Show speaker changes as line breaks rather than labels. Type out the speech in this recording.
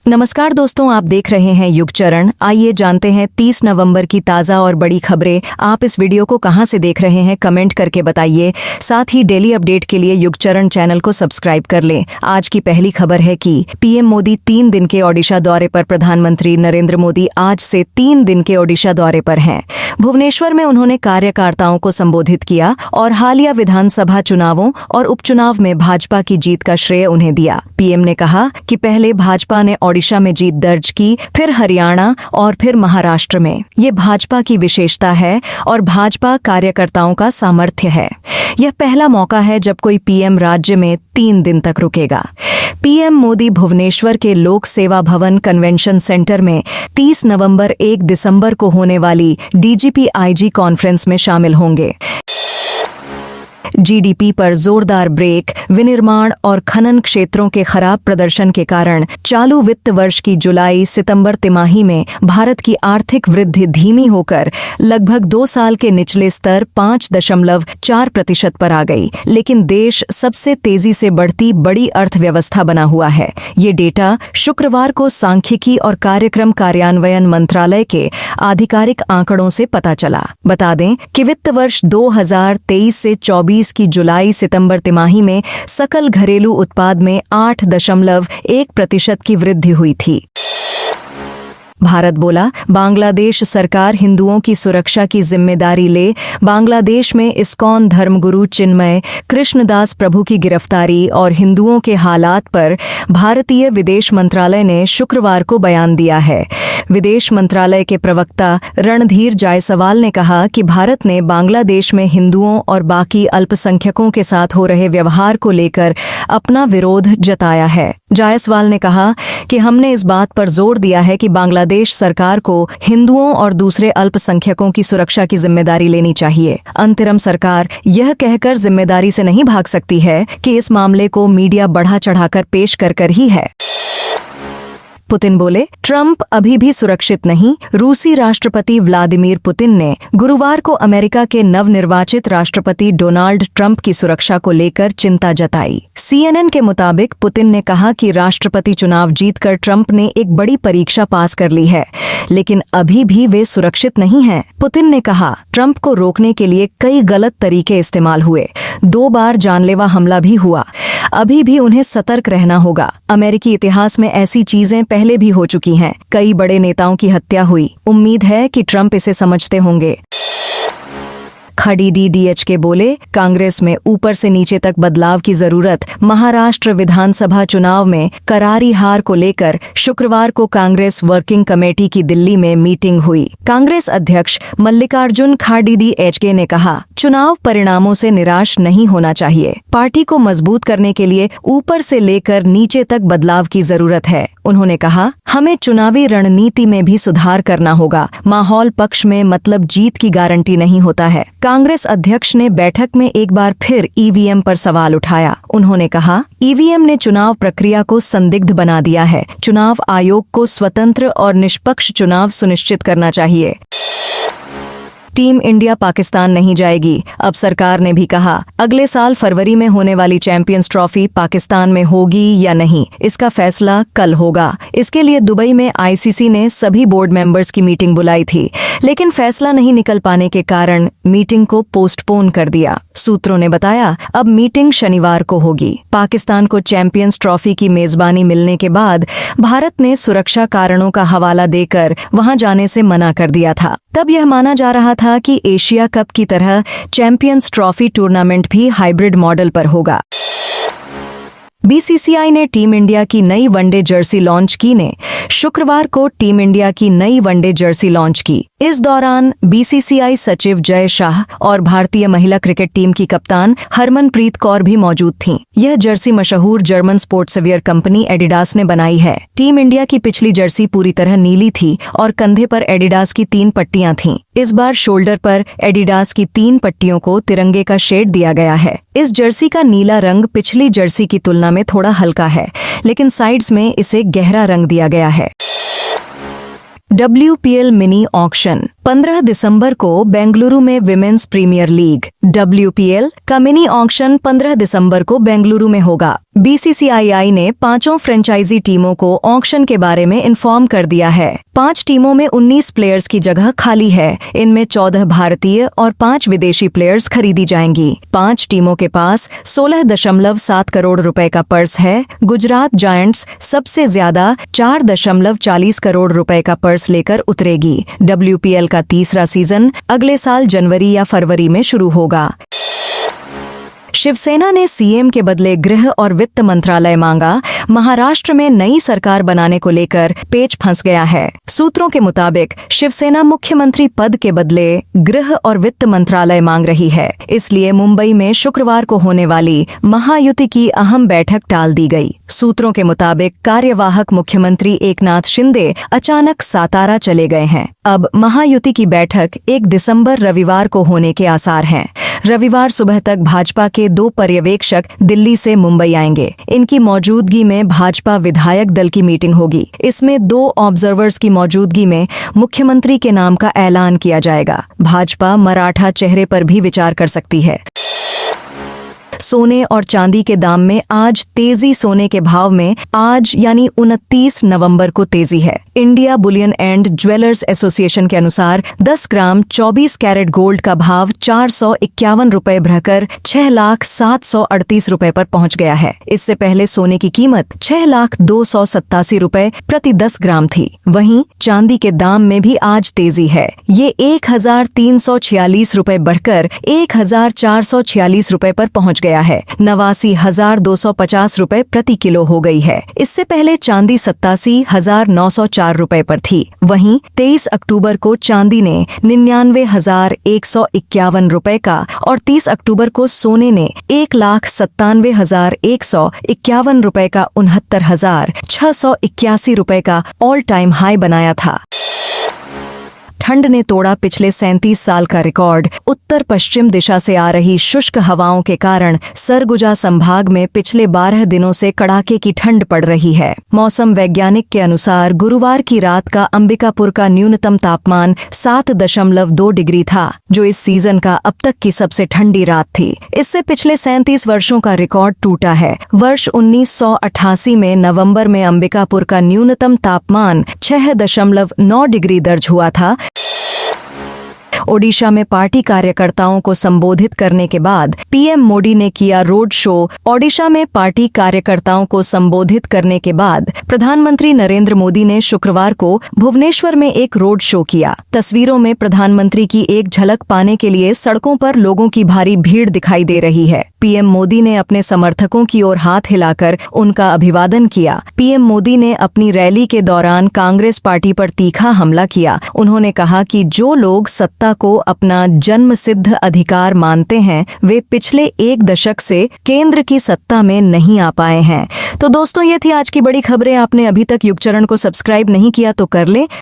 नमस्कार दोस्तों, आप देख रहे हैं युग चरण। आइए जानते हैं 30 नवंबर की ताज़ा और बड़ी खबरें। आप इस वीडियो को कहां से देख रहे हैं कमेंट करके बताइए। साथ ही डेली अपडेट के लिए युग चरण चैनल को सब्सक्राइब कर लें। आज की पहली खबर है कि पीएम मोदी 3 दिन के ओडिशा दौरे पर। प्रधानमंत्री नरेंद्र मोदी आज से 3 दिन के ओडिशा दौरे पर हैं। भुवनेश्वर में उन्होंने कार्यकर्ताओं को संबोधित किया और हालिया विधानसभा चुनावों और उपचुनाव में भाजपा की जीत का श्रेय उन्हें दिया। पीएम ने कहा कि पहले भाजपा ने ओडिशा में जीत दर्ज की, फिर हरियाणा और फिर महाराष्ट्र में। ये भाजपा की विशेषता है और भाजपा कार्यकर्ताओं का सामर्थ्य है। यह पहला मौका है जब कोई पीएम राज्य में 3 दिन तक रुकेगा। पीएम मोदी भुवनेश्वर के लोक सेवा भवन कन्वेंशन सेंटर में 30 नवंबर 1 दिसंबर को होने वाली डीजीपी-आईजी कॉन्फ्रेंस में शामिल होंगे। जीडीपी पर जोरदार ब्रेक। विनिर्माण और खनन क्षेत्रों के खराब प्रदर्शन के कारण चालू वित्त वर्ष की जुलाई सितंबर तिमाही में भारत की आर्थिक वृद्धि धीमी होकर लगभग 2 साल के निचले स्तर 5.4% पर आ गई। लेकिन देश सबसे तेजी से बढ़ती बड़ी अर्थव्यवस्था बना हुआ है। ये डेटा शुक्रवार को सांख्यिकी और कार्यक्रम कार्यान्वयन मंत्रालय के आधिकारिक आंकड़ों से पता चला। बता दें कि वित्त वर्ष 2023 से 24 की जुलाई सितंबर तिमाही में सकल घरेलू उत्पाद में 8.1% की वृद्धि हुई थी। भारत बोला, बांग्लादेश सरकार हिंदुओं की सुरक्षा की जिम्मेदारी ले। बांग्लादेश में इस्कॉन धर्मगुरु चिन्मय कृष्णदास प्रभु की गिरफ्तारी और हिंदुओं के हालात पर भारतीय विदेश मंत्रालय ने शुक्रवार को बयान दिया है। विदेश मंत्रालय के प्रवक्ता रणधीर जायसवाल ने कहा कि भारत ने बांग्लादेश में हिंदुओं और बाकी अल्पसंख्यकों के साथ हो रहे व्यवहार को लेकर अपना विरोध जताया है। जायसवाल ने कहा कि हमने इस बात पर जोर दिया है कि बांग्लादेश सरकार को हिंदुओं और दूसरे अल्पसंख्यकों की सुरक्षा की जिम्मेदारी लेनी चाहिए। अंतरिम सरकार यह कहकर जिम्मेदारी से नहीं भाग सकती है कि इस मामले को मीडिया बढ़ा चढ़ाकर पेश कर ही है। पुतिन बोले, ट्रंप अभी भी सुरक्षित नहीं। रूसी राष्ट्रपति व्लादिमीर पुतिन ने गुरुवार को अमेरिका के नवनिर्वाचित राष्ट्रपति डोनाल्ड ट्रंप की सुरक्षा को लेकर चिंता जताई। सीएनएन के मुताबिक पुतिन ने कहा कि राष्ट्रपति चुनाव जीतकर ट्रंप ने एक बड़ी परीक्षा पास कर ली है, लेकिन अभी भी वे सुरक्षित नहीं हैं। पुतिन ने कहा, ट्रंप को रोकने के लिए कई गलत तरीके इस्तेमाल हुए। 2 बार जानलेवा हमला भी हुआ। अभी भी उन्हें सतर्क रहना होगा। अमेरिकी इतिहास में ऐसी चीजें पहले भी हो चुकी हैं। कई बड़े नेताओं की हत्या हुई। उम्मीद है कि ट्रंप इसे समझते होंगे। खड़ी डीडीएच बोले, कांग्रेस में ऊपर से नीचे तक बदलाव की जरूरत। महाराष्ट्र विधानसभा चुनाव में करारी हार को लेकर शुक्रवार को कांग्रेस वर्किंग कमेटी की दिल्ली में मीटिंग हुई। कांग्रेस अध्यक्ष मल्लिकार्जुन खड़गे ने कहा, चुनाव परिणामों से निराश नहीं होना चाहिए। पार्टी को मजबूत करने के लिए ऊपर से लेकर नीचे तक बदलाव की जरूरत है। उन्होंने कहा, हमें चुनावी रणनीति में भी सुधार करना होगा। माहौल पक्ष में मतलब जीत की गारंटी नहीं होता है। कांग्रेस अध्यक्ष ने बैठक में एक बार फिर ईवीएम पर सवाल उठाया। उन्होंने कहा, ईवीएम ने चुनाव प्रक्रिया को संदिग्ध बना दिया है। चुनाव आयोग को स्वतंत्र और निष्पक्ष चुनाव सुनिश्चित करना चाहिए। टीम इंडिया पाकिस्तान नहीं जाएगी। अब सरकार ने भी कहा, अगले साल फरवरी में होने वाली चैंपियंस ट्रॉफी पाकिस्तान में होगी या नहीं, इसका फैसला कल होगा। इसके लिए दुबई में आईसीसी ने सभी बोर्ड मेंबर्स की मीटिंग बुलाई थी, लेकिन फैसला नहीं निकल पाने के कारण मीटिंग को पोस्टपोन कर दिया। सूत्रों ने बताया, अब मीटिंग शनिवार को होगी। पाकिस्तान को चैंपियंस ट्रॉफी की मेजबानी मिलने के बाद भारत ने सुरक्षा कारणों का हवाला देकर वहां जाने से मना कर दिया था। तब यह माना जा रहा था कि एशिया कप की तरह चैंपियंस ट्रॉफी टूर्नामेंट भी हाइब्रिड मॉडल पर होगा। बीसीसीआई ने टीम इंडिया की नई वनडे जर्सी लॉन्च की ने शुक्रवार को टीम इंडिया की नई वनडे जर्सी लॉन्च की। इस दौरान बीसीसीआई सचिव जय शाह और भारतीय महिला क्रिकेट टीम की कप्तान हरमनप्रीत कौर भी मौजूद थीं। यह जर्सी मशहूर जर्मन स्पोर्ट्सवियर कंपनी एडिडास ने बनाई है। टीम इंडिया की पिछली जर्सी पूरी तरह नीली थी और कंधे पर एडिडास की 3 पट्टियां थीं। इस बार शोल्डर पर एडिडास की 3 पट्टियों को तिरंगे का शेड दिया गया है। इस जर्सी का नीला रंग पिछली जर्सी की तुलना में थोड़ा हल्का है, लेकिन साइड्स में इसे गहरा रंग दिया गया है। WPL mini auction. 15 दिसंबर को बेंगलुरु में विमेंस प्रीमियर लीग WPL का मिनी ऑक्शन 15 दिसंबर को बेंगलुरु में होगा। BCCI ने 5 फ्रेंचाइजी टीमों को ऑक्शन के बारे में इन्फॉर्म कर दिया है। 5 टीमों में 19 प्लेयर्स की जगह खाली है। इनमें 14 भारतीय और 5 विदेशी प्लेयर्स खरीदी जाएंगी। 5 टीमों के पास 16.7 करोड़ रुपए का पर्स है। गुजरात जायंट्स सबसे ज्यादा 4.40 करोड़ रुपए का पर्स लेकर उतरेगी। WPL का तीसरा सीजन अगले साल जनवरी या फरवरी में शुरू होगा। शिवसेना ने सीएम के बदले गृह और वित्त मंत्रालय मांगा। महाराष्ट्र में नई सरकार बनाने को लेकर पेच फंस गया है। सूत्रों के मुताबिक शिवसेना मुख्यमंत्री पद के बदले गृह और वित्त मंत्रालय मांग रही है। इसलिए मुंबई में शुक्रवार को होने वाली महायुति की अहम बैठक टाल दी गई। सूत्रों के मुताबिक कार्यवाहक मुख्यमंत्री एकनाथ शिंदे अचानक सातारा चले गए हैं। अब महायुति की बैठक 1 दिसंबर रविवार को होने के आसार हैं। रविवार सुबह तक भाजपा के 2 पर्यवेक्षक दिल्ली से मुंबई आएंगे। इनकी मौजूदगी में भाजपा विधायक दल की मीटिंग होगी। इसमें 2 ऑब्जर्वर्स की मौजूदगी में मुख्यमंत्री के नाम का ऐलान किया जाएगा। भाजपा मराठा चेहरे पर भी विचार कर सकती है। सोने और चांदी के दाम में आज तेजी। सोने के भाव में आज यानी 29 नवंबर को तेजी है। India Boolean and jewellers association के अनुसार 10 ग्राम 24 कैरेट गोल्ड का भाव 451 रुपए बढ़कर 6,07,38 रुपए पर पहुंच गया है। इससे पहले सोने की कीमत 6,02,87 रुपए प्रति 10 ग्राम थी। वहीं चांदी के दाम में भी आज तेजी है। ये 1,346 रुपए बढ़कर 1,446 रुपए पर पहुंच गया है। 89,250 रुपए प्रति किलो हो गई है। इससे पहले चांदी 87,904 रुपए पर थी। वहीं 23 अक्टूबर को चांदी ने 99,151 रुपए का और 30 अक्टूबर को सोने ने 1,97,151 रुपए का 69,681 रुपए का ऑल टाइम हाई बनाया था। ठंड ने तोड़ा पिछले 37 साल का रिकॉर्ड। उत्तर पश्चिम दिशा से आ रही शुष्क हवाओं के कारण सरगुजा संभाग में पिछले 12 दिनों से कड़ाके की ठंड पड़ रही है। मौसम वैज्ञानिक के अनुसार गुरुवार की रात का अंबिकापुर का न्यूनतम तापमान 7.2 डिग्री था, जो इस सीजन का अब तक की सबसे ठंडी रात थी। इससे पिछले 37 वर्षों का रिकॉर्ड टूटा है। वर्ष 1988 में नवंबर में अंबिकापुर का न्यूनतम तापमान 6.9 डिग्री दर्ज हुआ था। ओडिशा में पार्टी कार्यकर्ताओं को संबोधित करने के बाद पीएम मोदी ने किया रोड शो। ओडिशा में पार्टी कार्यकर्ताओं को संबोधित करने के बाद प्रधानमंत्री नरेंद्र मोदी ने शुक्रवार को भुवनेश्वर में एक रोड शो किया। तस्वीरों में प्रधानमंत्री की एक झलक पाने के लिए सड़कों पर लोगों की भारी भीड़ दिखाई दे रही है। पीएम मोदी ने अपने समर्थकों की ओर हाथ हिलाकर उनका अभिवादन किया। पीएम मोदी ने अपनी रैली के दौरान कांग्रेस पार्टी पर तीखा हमला किया। उन्होंने कहा कि जो लोग सत्ता को अपना जन्मसिद्ध अधिकार मानते हैं, वे पिछले 1 दशक से केंद्र की सत्ता में नहीं आ पाए हैं। तो दोस्तों, ये थी आज की बड़ी खबरें। आपने अभी तक युग चरण को सब्सक्राइब नहीं किया तो कर ले।